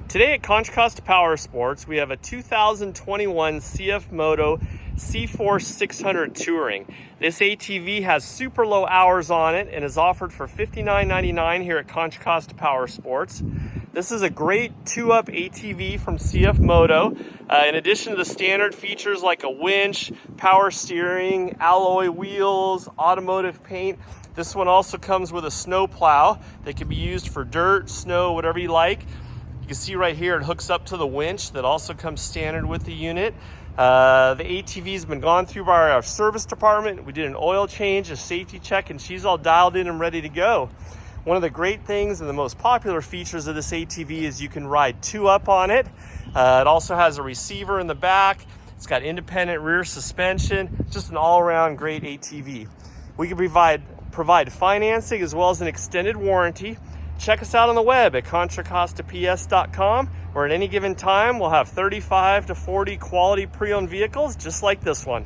Today at Contra Costa Powersports, we have a 2021 CFmoto CFORCE 600 Touring. This ATV has super low hours on it and is offered for $59.99 here at Contra Costa Powersports. This is a great two-up ATV from CFmoto. In addition to the standard features like a winch, power steering, alloy wheels, automotive paint, this one also comes with a snow plow that can be used for dirt, snow, whatever you like. You can see right here it hooks up to the winch that also comes standard with the unit. The ATV has been gone through by our service department. We did an oil change, a safety check, and she's all dialed in and ready to go. One of the great things and the most popular features of this ATV is you can ride two up on it. It also has a receiver in the back. It's got independent rear suspension, just an all-around great ATV. We can provide financing as well as an extended warranty. Check us out on the web at contracostaps.com, where at any given time we'll have 35 to 40 quality pre-owned vehicles just like this one.